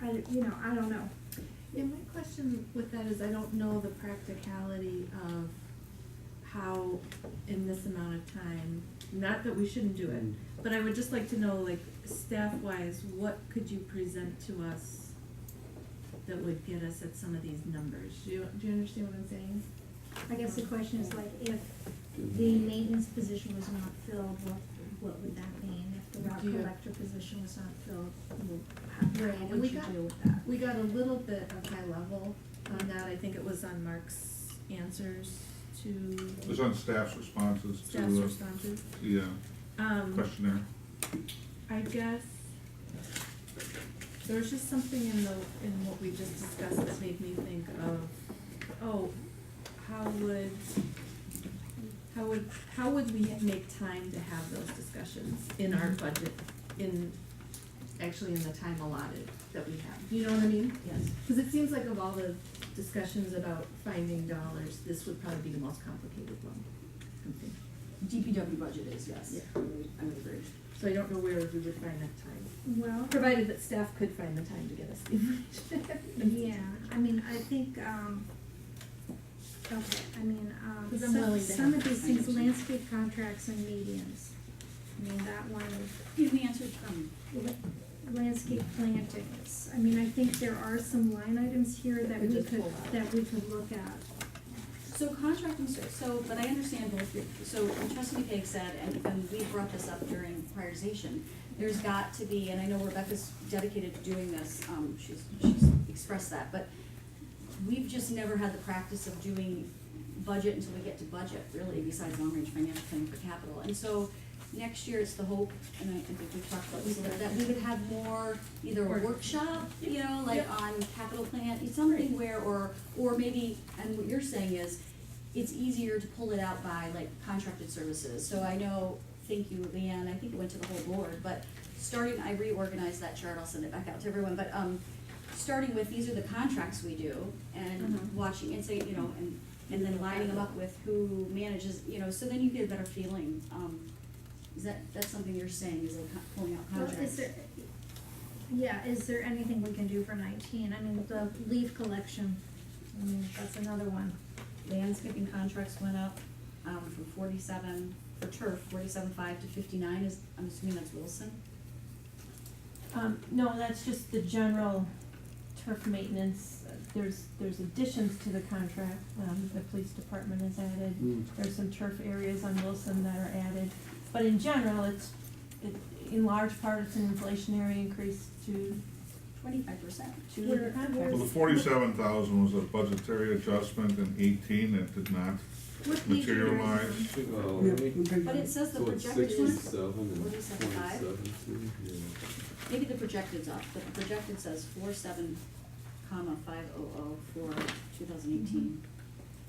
I don't know. Yeah, my question with that is I don't know the practicality of how in this amount of time, not that we shouldn't do it, but I would just like to know, like, staff-wise, what could you present to us that would get us at some of these numbers? Do you understand what I'm saying? I guess the question is like, if the maintenance position was not filled, what would that mean? If the rock Do you- collector position was not filled, Right, how and would we you got- deal with that? We got a little bit of high level on that, I think it was on Mark's answers to It was on staff's responses to staff's responses. the questionnaire. I guess there was just something in what we just discussed that made me think of, oh, how would we make time to have those discussions in our budget, actually in the time allotted that we have? Do you know what I mean? Yes. Because it seems like of all the discussions about finding dollars, this would probably be the most complicated one, I'm thinking. DPW budget is, yes. Yeah. I would agree. So I don't know where we would find that time, Well, provided that staff could find the time to get us the information. yeah, I mean, I think, okay, I mean, 'Cause I'm willing to some have of these I things, understand. landscape contracts and medians. I mean, that one, Give me answers, landscape plantings. I mean, I think there are some line items here that We we just could, pull out. that we could look at. so contracting, so, but I understand both, so trustee McCaig said, and we brought this up during prioritization, there's got to be, and I know Rebecca's dedicated to doing this, she's expressed that, but we've just never had the practice of doing budget until we get to budget, really, besides long-range financial planning for capital. And so, next year, it's the hope, and I think we've talked about this a little, that we would have more, either a workshop, you know, like Yep. on capital plan, it's something where, or maybe, and what you're saying is, it's easier to pull it out by like contracted services. So I know, thank you, Leanne, I think it went to the whole board, but starting, I reorganized that chart, I'll send it back out to everyone, but, starting with, these are the contracts we do, and Mhm. watching, and say, you know, and then lining them up with who manages, you know, so then you get a better feeling. That's something you're saying, is like pulling out Well, contracts? is there anything we can do for 19? I mean, the leaf collection, I mean, that's another one. Landscaping contracts went up, from 47, for turf, 47.5 to 59, I'm assuming that's Wilson? No, that's just the general turf maintenance. There's additions to the contract, the police department has added. There's some turf areas on Wilson that are added. But in general, in large part, it's an inflationary increase to 25%. the Where- contract. Well, the 47,000 was a budgetary adjustment in 18, it did not What page are you on? materialize. But it says the So it's projected is 67 and 47.5. 27 too, yeah. Maybe the projected's up, but the projected says 47,500 for 2018.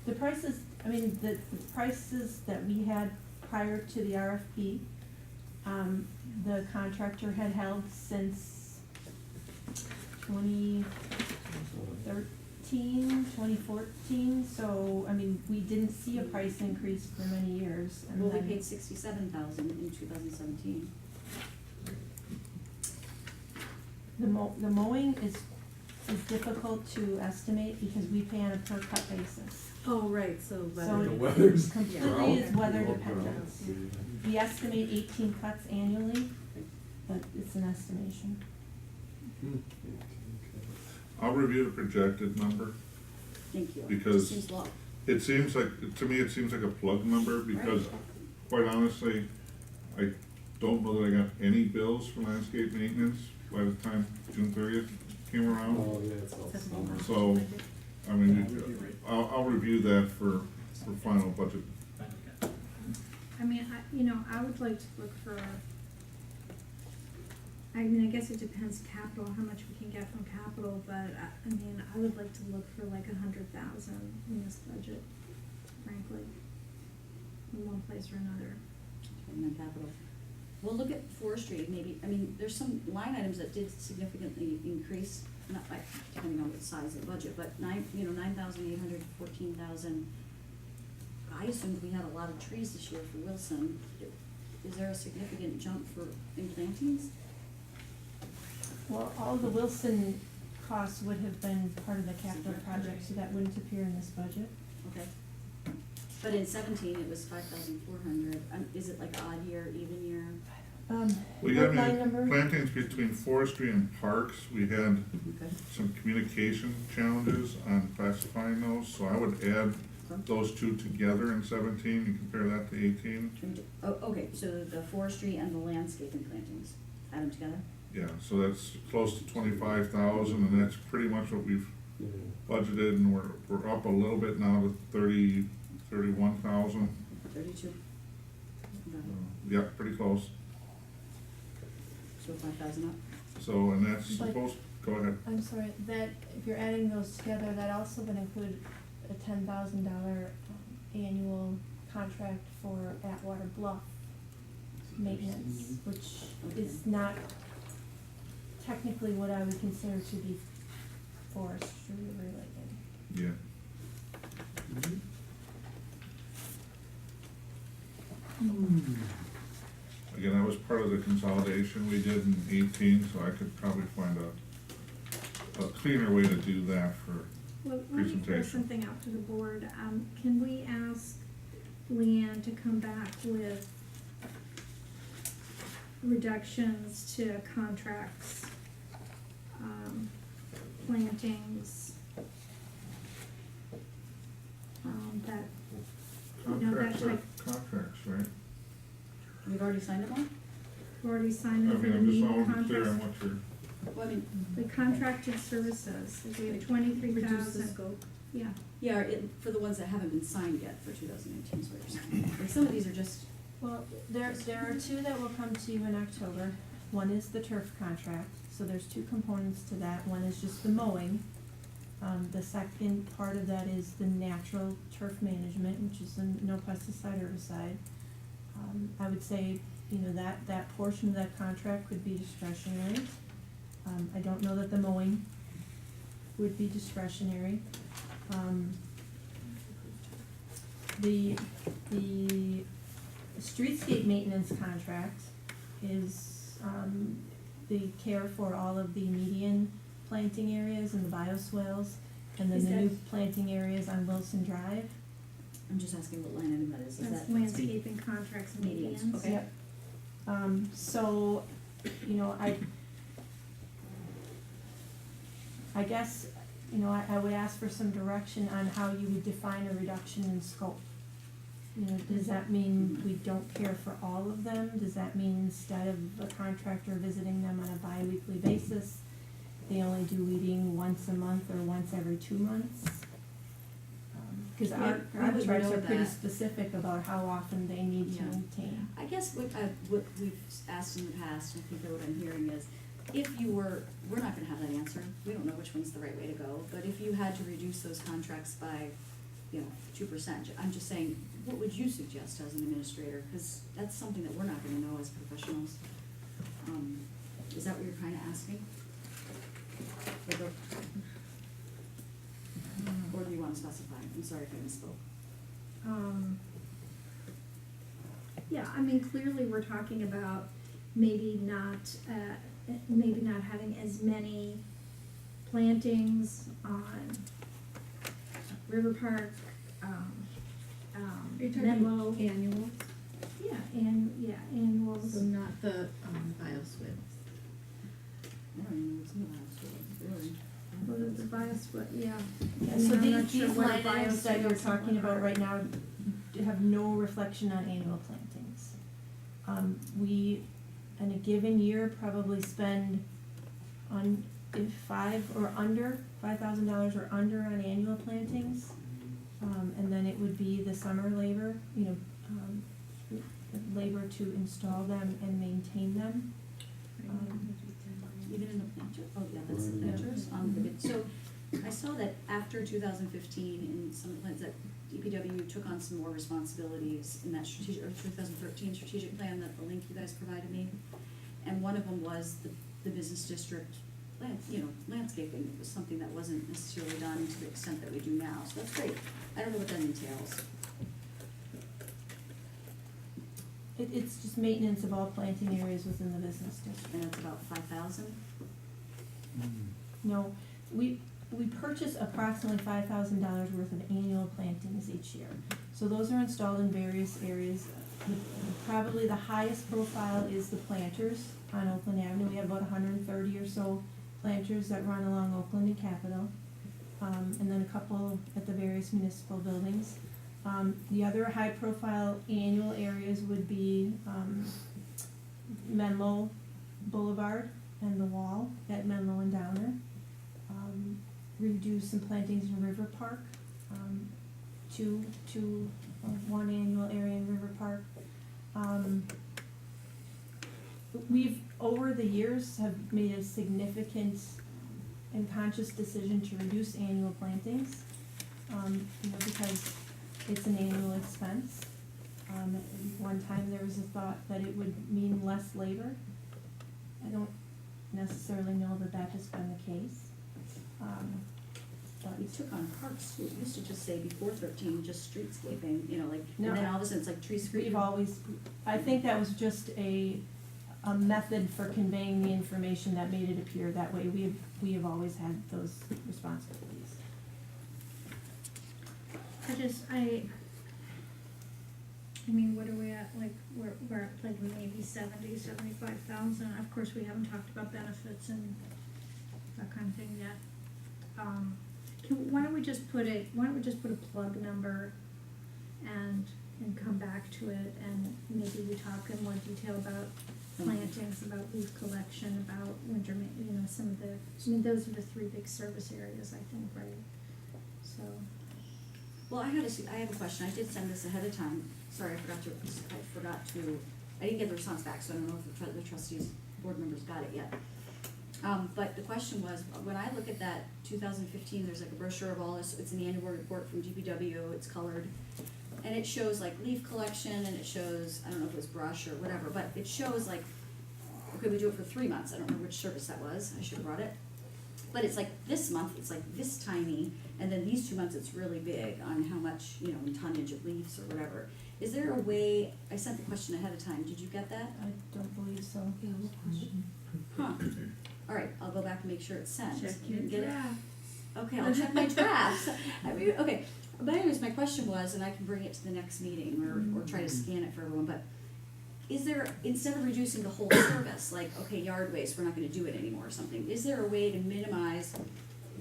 The prices, I mean, the prices that we had prior to the RFP, the contractor had held since 2014, so, I mean, we didn't see a price increase for many years. And Well, we then- paid 67,000 in 2017. The mowing is difficult to estimate because we pay on a per cut basis. Oh, right, so So whether. The it weather's completely drought, is weather drought, dependent. yeah. We estimate 18 cuts annually, but it's an estimation. Hmm. I'll review the projected number. Thank you. Because- Seems low. It seems like, to me, it seems like a plug number, because quite honestly, I don't know that I got any bills for landscape maintenance by the time June 30th came around. Oh, yeah, it's all summer. So, I mean, I'll review that for final budget. I mean, I would like to look for, I mean, I guess it depends capital, how much we can get from capital, but I mean, I would like to look for like 100,000 in this budget, frankly, in one place or another. In the capital. We'll look at forestry, maybe, I mean, there's some line items that did significantly increase, not like, depending on the size of the budget, but 9,800, 14,000. I assumed we had a lot of trees this year for Wilson. Is there a significant jump in plantings? Well, all the Wilson costs would have been part of the capital project, so that wouldn't appear in this budget. Okay. But in 17, it was 5,400. Is it like odd year, even year? We What got line number? plantings between forestry and parks. We had Okay. some communication challenges on classifying those, so I would add those two together in 17 and compare that to 18. Oh, okay, so the forestry and the landscaping plantings, add them together? Yeah, so that's close to 25,000, and that's pretty much what we've Yeah. budgeted, and we're up a little bit now to 31,000. 32? Okay. Yeah, pretty close. So 5,000 up? So, and that's But- supposed, go ahead. I'm sorry, that, if you're adding those together, that also would include a $10,000 annual contract for Atwater Bluff maintenance, which is not technically what I would consider to be forestry related. Yeah. Again, that was part of the consolidation we did in 18, so I could probably find a cleaner way to do that for Well, let me throw presentation. something out to the board. Can we ask Leanne to come back with reductions to contracts, plantings, that, Contracts are like- contracts, right? We've already signed them all? we've already signed I them for mean, the I'm just meeting not clear on contracts. what you're, Well, I mean, The contracted services, we have 23,000. Reduce the scope. Yeah, yeah, for the ones that haven't been signed yet for 2018, is what you're saying. Like, some of these are just, Well, there are two that will come to you in October. One is the turf contract, so there's two components to that. One is just the mowing. The second part of that is the natural turf management, which is the no pesticide herbicide. I would say, that portion of that contract would be discretionary. I don't know that the mowing would be discretionary. The streetscape maintenance contract is, the care for all of the median planting areas and the bioswales, and then Is the new that- planting areas on Wilson Drive. I'm just asking what line item that is. Is that's that landscaping contracts and Medians, medians. okay. Yep. So, I guess, I would ask for some direction on how you would define a reduction in scope. Does that mean we don't care for all of them? Does that mean instead of a contractor visiting them on a bi-weekly basis, they only do weeding once a month or once every 2 months? Cause our We would contracts know are pretty that. specific about how often they need to Yeah. maintain. I guess what we've asked in the past, I think that what I'm hearing is, if you were, we're not gonna have that answer, we don't know which one's the right way to go, but if you had to reduce those contracts by, 2%, I'm just saying, what would you suggest as an administrator? Cause that's something that we're not gonna know as professionals. Is that what you're kinda asking? Or do you wanna specify? I'm sorry if I misspoke. Yeah, I mean, clearly we're talking about maybe not having as many plantings on River Park, Are you talking Menlo. about annual, Annuals. so not the bioswales? I don't even know what's in the house, really. What is the biosplit, yeah. Yeah, I mean, so I'm not these sure what a line items that you're bioswales talking about are. right now have no reflection on annual plantings. We, in a given year, probably spend if $5,000 or under on annual plantings. And then it would be the summer labor, labor to install them and maintain them. Even in the planter, oh yeah, that's the Right. planters, so I saw that after 2015, in some plans that DPW took on some more responsibilities in that strategic, or 2013 strategic plan, that the link you guys provided me. And one of them was the business district landscaping. It was something that wasn't necessarily done to the extent that we do now, so that's great. I don't know what that entails. It's just maintenance of all planting areas within the business district. And it's about 5,000? No, we purchase approximately $5,000 worth of annual plantings each year. So those are installed in various areas. Probably the highest profile is the planters on Oakland Avenue. We have about 130 or so planters that run along Oakland and Capitol, and then a couple at the various municipal buildings. The other high-profile annual areas would be Menlo Boulevard and the Wall at Menlo and Downer. We do some plantings in River Park, one annual area in River Park. We've, over the years, have made a significant and conscious decision to reduce annual plantings, because it's an annual expense. At one time, there was a thought that it would mean less labor. I don't necessarily know that that has been the case. We took on parks too. It used to just say before 13, just streetscaping, No. and then all of a sudden it's like tree screening. We've always, I think that was just a method for conveying the information that made it appear that way. We have always had those responsibilities. I mean, what are we at, like, we're at like maybe 75,000, of course, we haven't talked about benefits and that kind of thing yet. Why don't we just put a plug number and come back to it, and maybe we talk in more detail about plantings, about leaf collection, about winter some of the, those are the three big service areas, I think, right? So. Well, I have a question. I did send this ahead of time. Sorry, I forgot to, I didn't get the response back, so I don't know if the trustees, board members got it yet. But the question was, when I look at that 2015, there's like a brochure of all this, it's an annual report from DPW, it's colored. And it shows like leaf collection, and it shows, I don't know if it was brush or whatever, but it shows like, okay, we do it for 3 months. I don't remember which service that was. I should have brought it. But it's like this month, it's like this tiny, and then these 2 months, it's really big on how much, in tonnage of leaves or whatever. Is there a way, I sent the question ahead of time, did you get that? I don't believe so. Huh. All right, I'll go back and make sure it's sent. Check You your didn't get it? draft. Okay, I'll check my drafts. Okay, but anyways, my question was, and I can bring it to the next meeting or try to scan it for everyone, but is there, instead of reducing the whole service, like, okay, yard waste, we're not gonna do it anymore or something, is there a way to minimize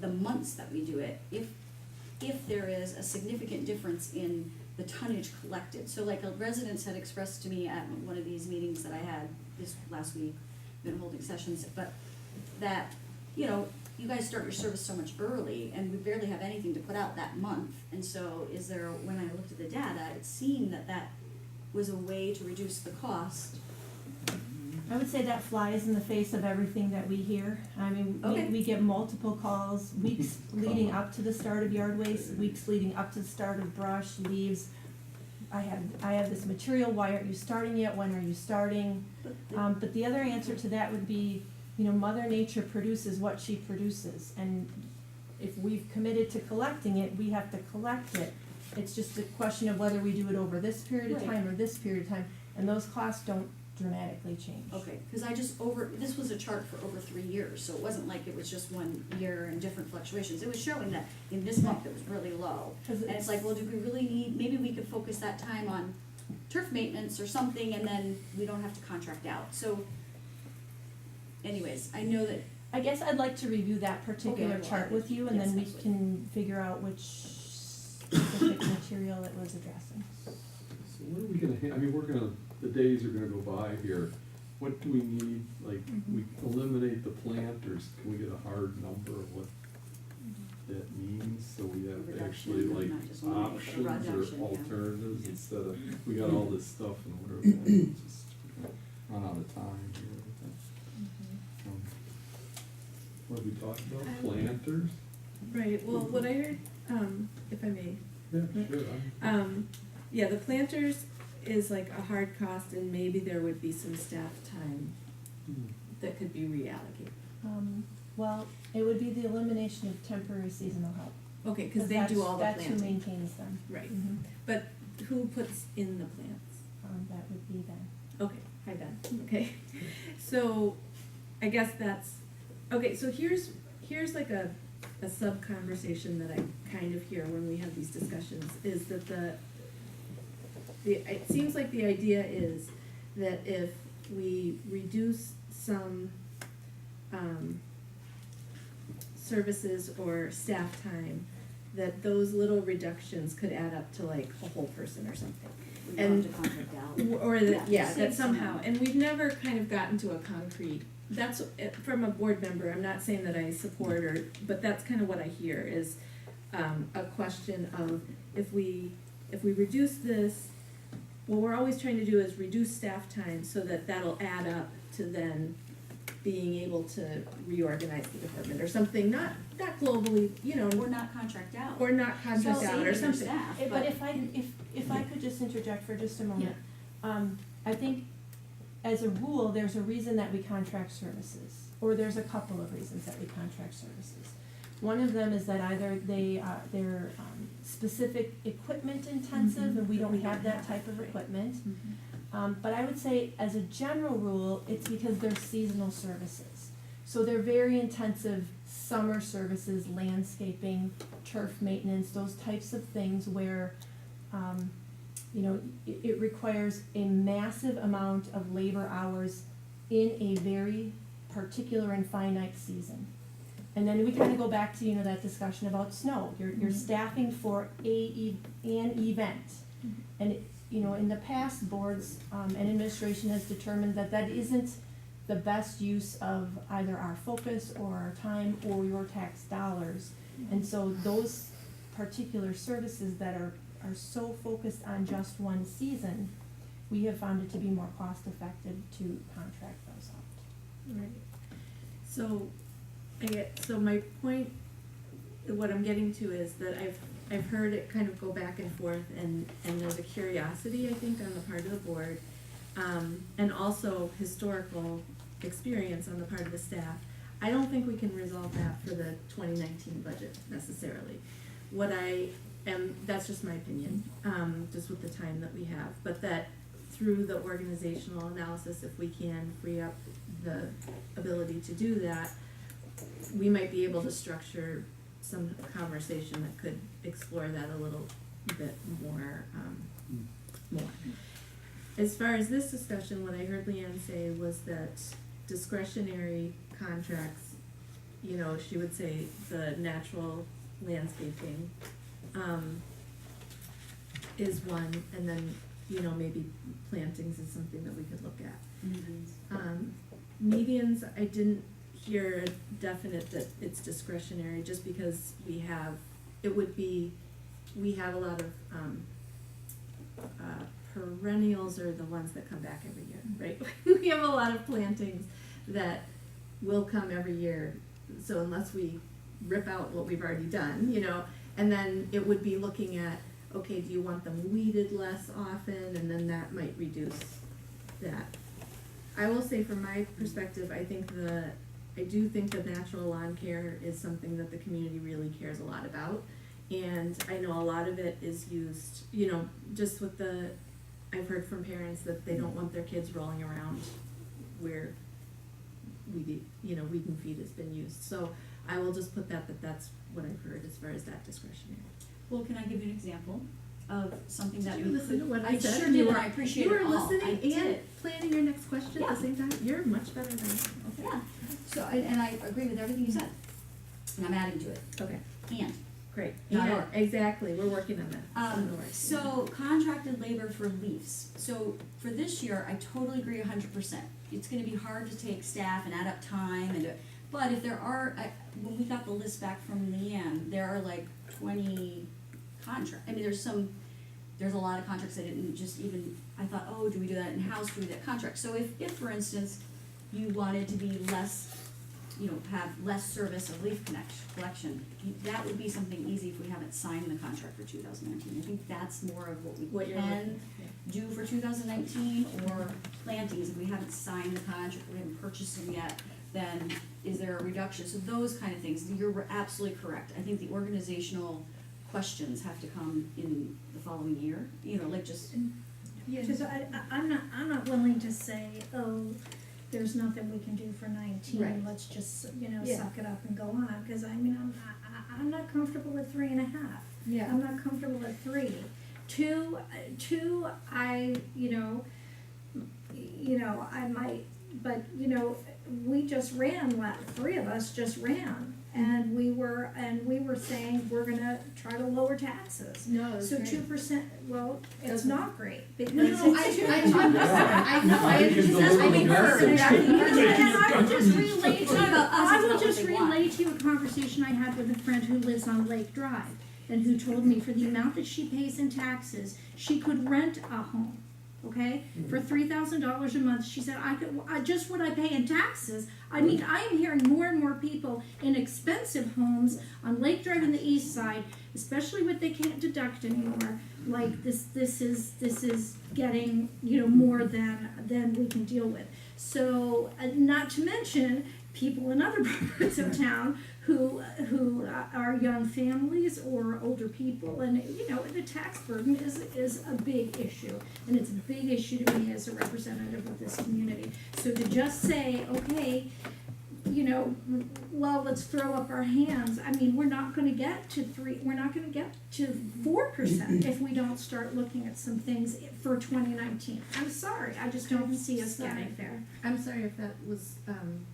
the months that we do it if there is a significant difference in the tonnage collected? So like a residents had expressed to me at one of these meetings that I had this last week, been holding sessions, but that, you guys start your service so much early, and we barely have anything to put out that month. And so is there, when I looked at the data, it seemed that was a way to reduce the cost. I would say that flies in the face of everything that we hear. I mean, Okay. we get multiple calls, weeks leading up to the start of yard waste, weeks leading up to the start of brush, leaves. I have this material, why aren't you starting yet, when are you starting? But the other answer to that would be, Mother Nature produces what she produces, and if we've committed to collecting it, we have to collect it. It's just a question of whether we do it over this period of Right. time or this period of time, and those costs don't dramatically change. Okay, because this was a chart for over 3 years, so it wasn't like it was just 1 year and different fluctuations. It was showing that in this month it was really low. 'Cause And it's like, well, do we really need, maybe we could focus that time on turf maintenance or something, and then we don't have to contract out. So anyways, I know that, I guess I'd like to review that particular Okay, well, chart with you, and yes, then we absolutely. can figure out which specific material it was addressing. So what are we gonna, the days are gonna go by here. What do we need, like, we eliminate the planters, can we get a hard number of what that means? So we have Reduction, actually like not just eliminate, but a options reduction, or yeah. alternatives instead of, we got all this stuff and whatever, it's just run out of time here. What have we talked about, planters? Right, well, what I heard, if I may, Yeah, sure. yeah, the planters is like a hard cost, and maybe there would be some staff time that could be reallocated. Well, it would be the elimination of temporary seasonal help. Okay, cause they do all the That's who planting, maintains them. right, Mhm. but who puts in the plants? That would be them. Okay, hi Ben, okay, so, I guess that's, okay, so here's like a a sub-conversation that I kind of hear when we have these discussions, is that it seems like the idea is that if we reduce some, services or staff time, that those little reductions could add up to like a whole person or something. We don't have to contract out. Or that, yeah, save that some somehow, money. and we've never kind of gotten to a concrete, that's, from a board member, I'm not saying that I support or, but that's kind of what I hear is, a question of if we reduce this, what we're always trying to do is reduce staff time so that that'll add up to then being able to reorganize the department or something, not globally, you know, Or not contract out. or not contract So out saving or your something. staff, But if I could just interject for just a moment. I think as a rule, there's a reason that we contract services, or there's a couple of reasons that we contract services. One of them is that either they're specific equipment intensive, and we don't have that type of equipment. But I would say, as a general rule, it's because they're seasonal services. So they're very intensive summer services, landscaping, turf maintenance, those types of things where, it requires a massive amount of labor hours in a very particular and finite season. And then we kind of go back to, that discussion about snow. You're staffing for an event. And, in the past, boards and administration has determined that that isn't the best use of either our focus or our time or your tax dollars. And so those particular services that are so focused on just one season, we have found it to be more cost effective to contract those out. Right. So my point, what I'm getting to is that I've heard it kind of go back and forth, and there's a curiosity, I think, on the part of the board, and also historical experience on the part of the staff. I don't think we can resolve that for the 2019 budget necessarily. That's just my opinion, just with the time that we have, but that through the organizational analysis, if we can free up the ability to do that, we might be able to structure some conversation that could explore that a little bit more. As far as this discussion, what I heard Leanne say was that discretionary contracts, she would say the natural landscaping, is one, and then, maybe plantings is something that we could look at. Medians, I didn't hear a definite that it's discretionary, just because we have a lot of, perennials are the ones that come back every year, right? We have a lot of plantings that will come every year, so unless we rip out what we've already done, and then it would be looking at, okay, do you want them weeded less often, and then that might reduce that. I will say from my perspective, I do think that natural lawn care is something that the community really cares a lot about, and I know a lot of it is used, just with I've heard from parents that they don't want their kids rolling around where weed and feed has been used, so I will just put that's what I've heard as far as that discretionary. Well, can I give you an example of something that Did we you listen to what I I said? sure You did, were- and I appreciate You it were all. I listening did. and planning your next question at Yeah. the same time? You're much better than me. Okay. Yeah, so, and I agree with everything you said, and I'm adding to it, Okay, and. great. Not Yeah, or. exactly, we're working on that. Don't worry. So contracted labor for leaves. So for this year, I totally agree 100%. It's gonna be hard to take staff and add up time but if there are, when we got the list back from Leanne, there are like 20 there's a lot of contracts I didn't just even, I thought, oh, do we do that in-house, do we do that contract? So if for instance, you wanted to be less, have less service of leaf collection, that would be something easy if we haven't signed the contract for 2019. I think that's more of what we you're can looking, do for 2019, or plantings, if we haven't signed the contract, we haven't purchased them yet, then is there a reduction? So those kind of things, you're absolutely correct. I think the organizational questions have to come in the following year, Yeah. Just, I'm not willing to say, oh, there's nothing we can do for 19, Right. let's just, Yeah. suck it up and go on, cause I mean, I'm not comfortable with 3.5. Yeah. I'm not comfortable at 3. Two, I, I might, but, we just ran, 3 of us just ran. And we were saying, we're gonna try to lower taxes. No, it's So great. 2%, well, it's Doesn't- not great, because No, it's I know, I You can deliver the message. and I will just relay to It's you, not about us, I it's will about just what they want. relay to you a conversation I had with a friend who lives on Lake Drive, and who told me for the amount that she pays in taxes, she could rent a home, okay? For $3,000 a month, she said, just what I pay in taxes, I mean, I am hearing more and more people in expensive homes on Lake Drive and the east side, especially what they can't deduct anymore, like this is getting, more than we can deal with. So, not to mention people in other parts of town who are young families or older people, and the tax burden is a big issue, and it's a big issue to me as a representative of this community. So to just say, okay, well, let's throw up our hands. I mean, we're not gonna get to 4% if we don't start looking at some things for 2019. I'm sorry, I just don't see us getting there. I'm sorry if that was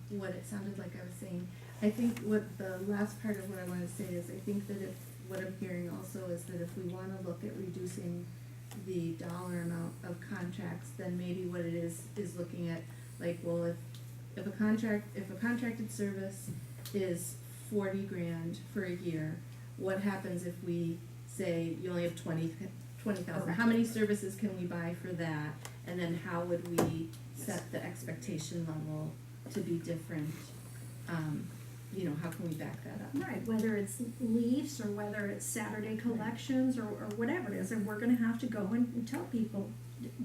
what it sounded like I was saying. I think what the last part of what I want to say is, I think that what I'm hearing also is that if we want to look at reducing the dollar amount of contracts, then maybe what it is looking at, like, well, if a contracted service is 40 grand for a year, what happens if we say you only have 20,000? How many services can we buy for that? And then how would we set the expectation level to be different? How can we back that up? Right, whether it's leaves or whether it's Saturday collections or whatever it is, and we're gonna have to go and tell people,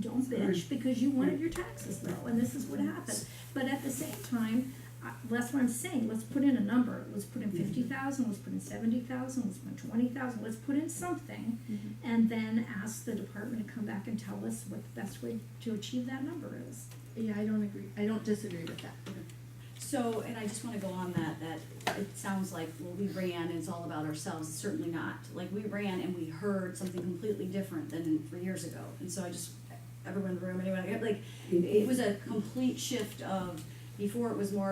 don't bitch because you wanted your taxes low, and this is what happened. But at the same time, that's what I'm saying, let's put in a number, let's put in 50,000, let's put in 70,000, let's put in 20,000, let's put in something, and then ask the department to come back and tell us what the best way to achieve that number is. Yeah, I don't agree. I don't disagree with that. So, and I just wanna go on that it sounds like, well, we ran and it's all about ourselves. It's certainly not. Like, we ran and we heard something completely different than 3 years ago. And so everyone in the room, anyone, like, it was a complete shift of, before it was more